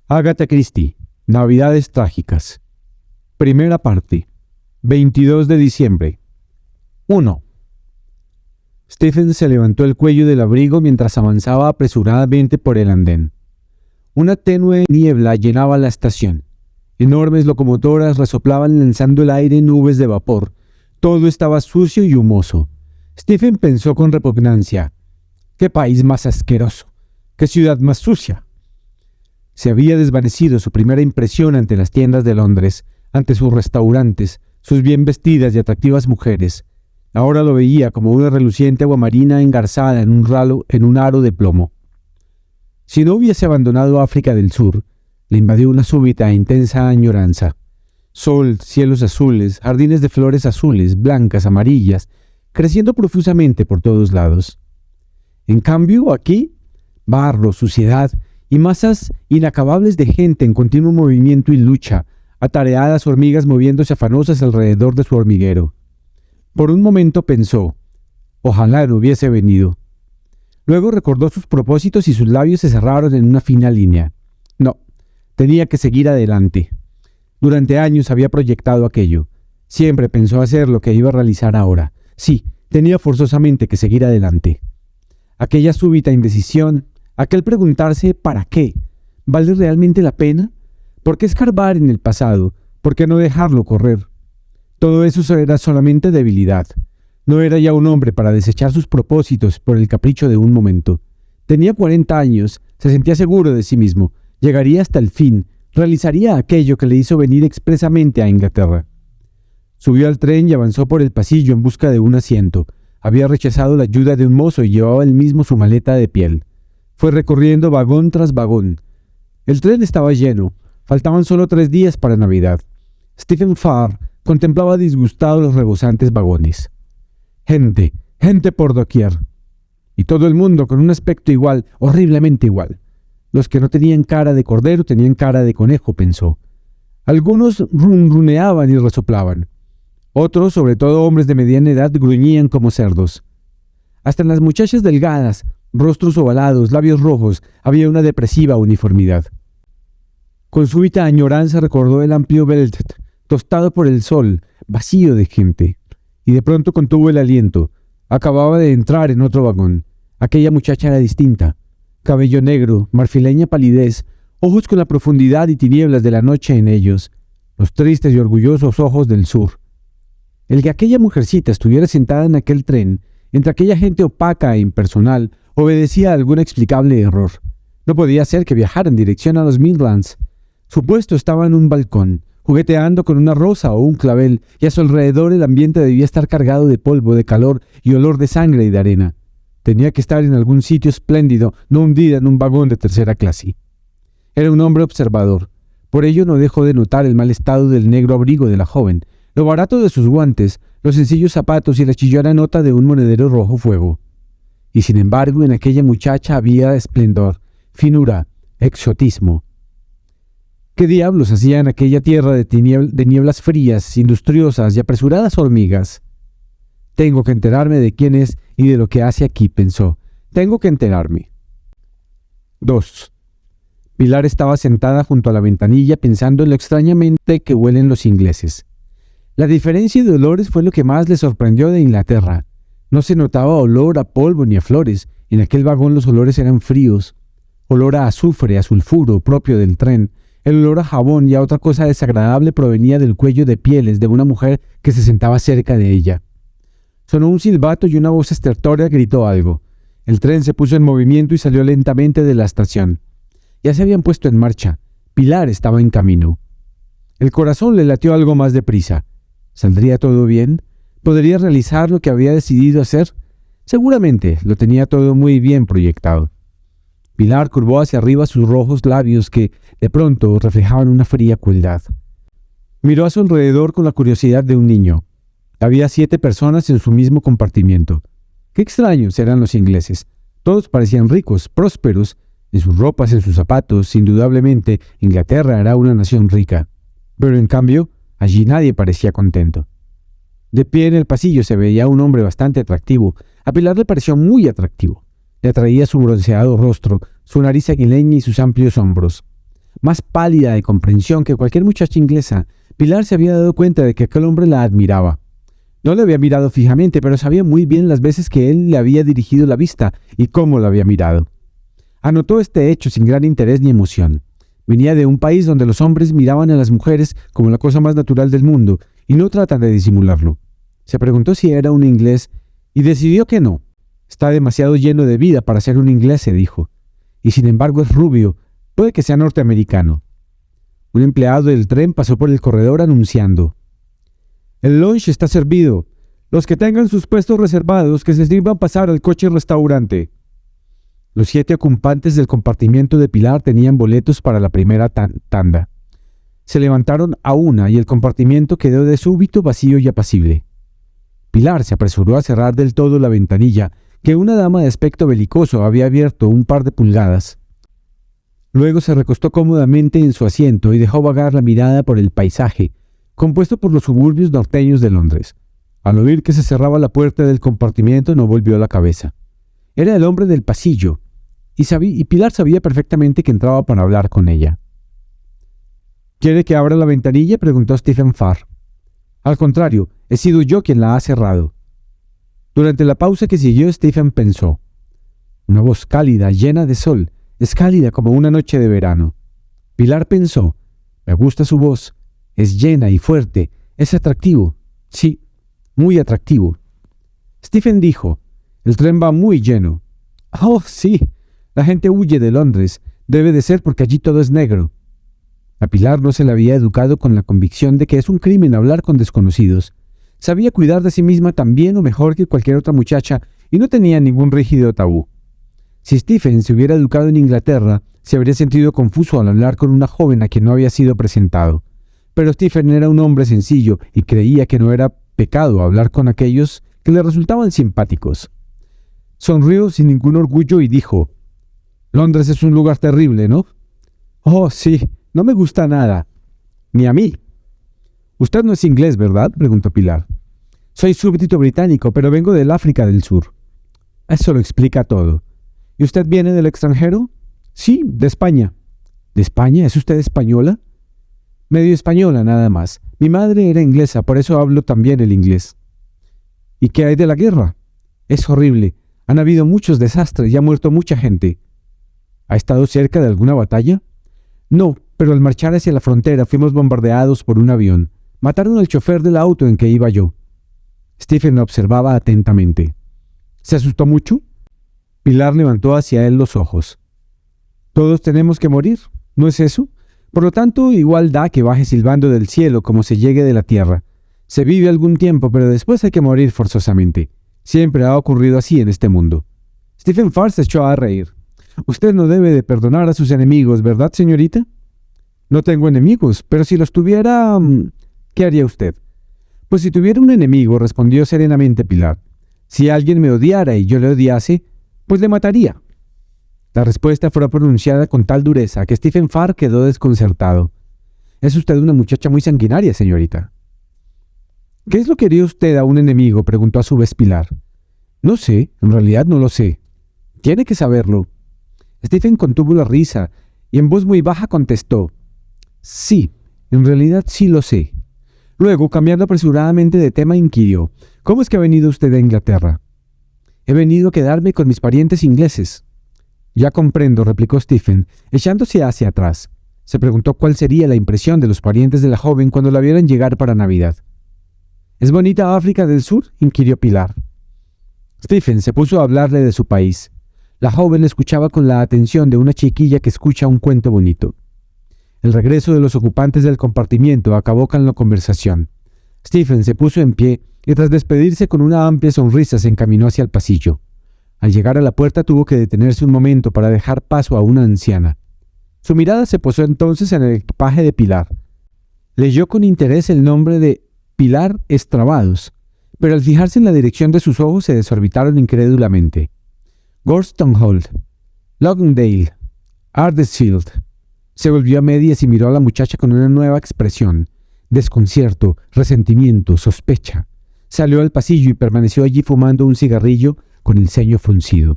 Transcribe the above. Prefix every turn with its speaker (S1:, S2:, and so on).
S1: Agatha Christie, Navidades Trágicas. Primera parte. 22 de diciembre. 1. Stephen se levantó el cuello del abrigo mientras avanzaba apresuradamente por el andén. Una tenue niebla llenaba la estación. Enormes locomotoras resoplaban lanzando al aire nubes de vapor. Todo estaba sucio y humoso. Stephen pensó con repugnancia. ¡Qué país más asqueroso! ¡Qué ciudad más sucia! Se había desvanecido su primera impresión ante las tiendas de Londres, ante sus restaurantes, sus bien vestidas y atractivas mujeres. Ahora lo veía como una reluciente aguamarina engarzada en un aro de plomo. Si no hubiese abandonado África del Sur, le invadió una súbita e intensa añoranza. Sol, cielos azules, jardines de flores azules, blancas, amarillas, creciendo profusamente por todos lados. En cambio, aquí, barro, suciedad y masas inacabables de gente en continuo movimiento y lucha, atareadas hormigas moviéndose afanosas alrededor de su hormiguero. Por un momento pensó, ojalá no hubiese venido. Luego recordó sus propósitos y sus labios se cerraron en una fina línea. No, tenía que seguir adelante. Durante años había proyectado aquello. Siempre pensó hacer lo que iba a realizar ahora. Sí, tenía forzosamente que seguir adelante. Aquella súbita indecisión, aquel preguntarse ¿para qué? ¿Vale realmente la pena? ¿Por qué escarbar en el pasado? ¿Por qué no dejarlo correr? Todo eso era solamente debilidad. No era ya un hombre para desechar sus propósitos por el capricho de un momento. Tenía 40 años, se sentía seguro de sí mismo, llegaría hasta el fin, realizaría aquello que le hizo venir expresamente a Inglaterra. Subió al tren y avanzó por el pasillo en busca de un asiento. Había rechazado la ayuda de un mozo y llevaba él mismo su maleta de piel. Fue recorriendo vagón tras vagón. El tren estaba lleno. Faltaban solo 3 días para Navidad. Stephen Farr contemplaba disgustado los rebosantes vagones. Gente, gente por doquier. Y todo el mundo con un aspecto igual, horriblemente igual. Los que no tenían cara de cordero tenían cara de conejo, pensó. Algunos ronroneaban y resoplaban. Otros, sobre todo hombres de mediana edad, gruñían como cerdos. Hasta en las muchachas delgadas, rostros ovalados, labios rojos, había una depresiva uniformidad. Con súbita añoranza recordó el amplio Veldet, tostado por el sol, vacío de gente. Y de pronto contuvo el aliento. Acababa de entrar en otro vagón. Aquella muchacha era distinta. Cabello negro, marfileña palidez, ojos con la profundidad y tinieblas de la noche en ellos, los tristes y orgullosos ojos del sur. El que aquella mujercita estuviera sentada en aquel tren, entre aquella gente opaca e impersonal, obedecía a algún explicable error. No podía ser que viajara en dirección a los Midlands. Su puesto estaba en un balcón, jugueteando con una rosa o un clavel, y a su alrededor el ambiente debía estar cargado de polvo, de calor y olor de sangre y de arena. Tenía que estar en algún sitio espléndido, no hundida en un vagón de tercera clase. Era un hombre observador. Por ello no dejó de notar el mal estado del negro abrigo de la joven, lo barato de sus guantes, los sencillos zapatos y la chillona nota de un monedero rojo fuego. Y sin embargo en aquella muchacha había esplendor, finura, exotismo. ¿Qué diablos hacía en aquella tierra de nieblas frías, industriosas y apresuradas hormigas? Tengo que enterarme de quién es y de lo que hace aquí, pensó. Tengo que enterarme. 2. Pilar estaba sentada junto a la ventanilla pensando en lo extrañamente que huelen los ingleses. La diferencia de olores fue lo que más le sorprendió de Inglaterra. No se notaba olor a polvo ni a flores. En aquel vagón los olores eran fríos. Olor a azufre, a sulfuro, propio del tren. El olor a jabón y a otra cosa desagradable provenía del cuello de pieles de una mujer que se sentaba cerca de ella. Sonó un silbato y una voz estertórea gritó algo. El tren se puso en movimiento y salió lentamente de la estación. Ya se habían puesto en marcha. Pilar estaba en camino. El corazón le latió algo más deprisa. ¿Saldría todo bien? ¿Podría realizar lo que había decidido hacer? Seguramente lo tenía todo muy bien proyectado. Pilar curvó hacia arriba sus rojos labios que, de pronto, reflejaban una fría crueldad. Miró a su alrededor con la curiosidad de un niño. Había 7 personas en su mismo compartimiento. Qué extraños eran los ingleses. Todos parecían ricos, prósperos, en sus ropas, en sus zapatos. Indudablemente, Inglaterra era una nación rica. Pero en cambio, allí nadie parecía contento. De pie en el pasillo se veía un hombre bastante atractivo. A Pilar le pareció muy atractivo. Le atraía su bronceado rostro, su nariz aguileña y sus amplios hombros. más pálida de comprensión que cualquier muchacha inglesa, Pilar se había dado cuenta de que aquel hombre la admiraba. No le había mirado fijamente, pero sabía muy bien las veces que él le había dirigido la vista y cómo lo había mirado. Anotó este hecho sin gran interés ni emoción. Venía de un país donde los hombres miraban a las mujeres como la cosa más natural del mundo y no tratan de disimularlo. Se preguntó si era un inglés y decidió que no. Está demasiado lleno de vida para ser un inglés, se dijo. Y sin embargo es rubio, puede que sea norteamericano. Un empleado del tren pasó por el corredor anunciando: «El lunch está servido. Los que tengan sus puestos reservados, que se sirvan pasar al coche-restaurante». Los 7 ocupantes del compartimiento de Pilar tenían boletos para la primera tanda. Se levantaron a una y el compartimiento quedó de súbito vacío y apacible. Pilar se apresuró a cerrar del todo la ventanilla, que una dama de aspecto belicoso había abierto un par de pulgadas. Luego se recostó cómodamente en su asiento y dejó vagar la mirada por el paisaje, compuesto por los suburbios norteños de Londres. Al oír que se cerraba la puerta del compartimiento, no volvió la cabeza. Era el hombre del pasillo, y Pilar sabía perfectamente que entraba para hablar con ella. «¿Quiere que abra la ventanilla?», preguntó Stephen Farr. «Al contrario, he sido yo quien la ha cerrado». Durante la pausa que siguió, Stephen pensó: «Una voz cálida, llena de sol, es cálida como una noche de verano». Pilar pensó: «Me gusta su voz, es llena y fuerte, es atractivo, sí, muy atractivo». Stephen dijo: «El tren va muy lleno». «Oh, sí, la gente huye de Londres, debe de ser porque allí todo es negro». A Pilar no se le había educado con la convicción de que es un crimen hablar con desconocidos. Sabía cuidar de sí misma tan bien o mejor que cualquier otra muchacha y no tenía ningún rígido tabú. Si Stephen se hubiera educado en Inglaterra, se habría sentido confuso al hablar con una joven a quien no había sido presentado. Pero Stephen era un hombre sencillo y creía que no era pecado hablar con aquellos que le resultaban simpáticos. Sonrió sin ningún orgullo y dijo: «Londres es un lugar terrible, ¿no?» «Oh, sí, no me gusta nada. Ni a mí». «Usted no es inglés, ¿verdad?», preguntó Pilar. «Soy súbdito británico, pero vengo del África del Sur». «Eso lo explica todo». «¿Y usted viene del extranjero?» «Sí, de España». «¿De España? ¿Es usted española?» «Medio española, nada más. Mi madre era inglesa, por eso hablo también el inglés». «¿Y qué hay de la guerra?» «Es horrible. Han habido muchos desastres y ha muerto mucha gente». «¿Ha estado cerca de alguna batalla?» «No, pero al marchar hacia la frontera fuimos bombardeados por un avión. Mataron al chofer del auto en que iba yo». Stephen lo observaba atentamente. «¿Se asustó mucho?» Pilar levantó hacia él los ojos. «Todos tenemos que morir, ¿no es eso? Por lo tanto, igual da que baje silbando del cielo como se llegue de la tierra. Se vive algún tiempo, pero después hay que morir forzosamente. Siempre ha ocurrido así en este mundo». Stephen Farr se echó a reír. «Usted no debe de perdonar a sus enemigos, ¿verdad, señorita?» «No tengo enemigos, pero si los tuviera, ¿qué haría usted?» «Pues si tuviera un enemigo», respondió serenamente Pilar. «Si alguien me odiara y yo le odiase, pues le mataría». La respuesta fue pronunciada con tal dureza que Stephen Farr quedó desconcertado. «Es usted una muchacha muy sanguinaria, señorita». «¿Qué es lo que haría usted a un enemigo?», preguntó a su vez Pilar. «No sé, en realidad no lo sé». «Tiene que saberlo». Stephen contuvo la risa y en voz muy baja contestó: «Sí, en realidad sí lo sé». Luego, cambiando apresuradamente de tema, inquirió: «¿Cómo es que ha venido usted a Inglaterra?» «He venido a quedarme con mis parientes ingleses». «Ya comprendo», replicó Stephen, echándose hacia atrás. Se preguntó cuál sería la impresión de los parientes de la joven cuando la vieran llegar para Navidad. «¿Es bonita África del Sur?», inquirió Pilar. Stephen se puso a hablarle de su país. La joven le escuchaba con la atención de una chiquilla que escucha un cuento bonito. El regreso de los ocupantes del compartimiento acabó con la conversación. Stephen se puso en pie y tras despedirse con una amplia sonrisa se encaminó hacia el pasillo. Al llegar a la puerta tuvo que detenerse un momento para dejar paso a una anciana. Su mirada se posó entonces en el equipaje de Pilar. Leyó con interés el nombre de Pilar Extravados, pero al fijarse en la dirección de sus ojos se desorbitaron incrédulamente. Gorston Hall, Longdale, Ardesfield. Se volvió a medias y miró a la muchacha con una nueva expresión: desconcierto, resentimiento, sospecha. Salió al pasillo y permaneció allí fumando un cigarrillo con el ceño fruncido.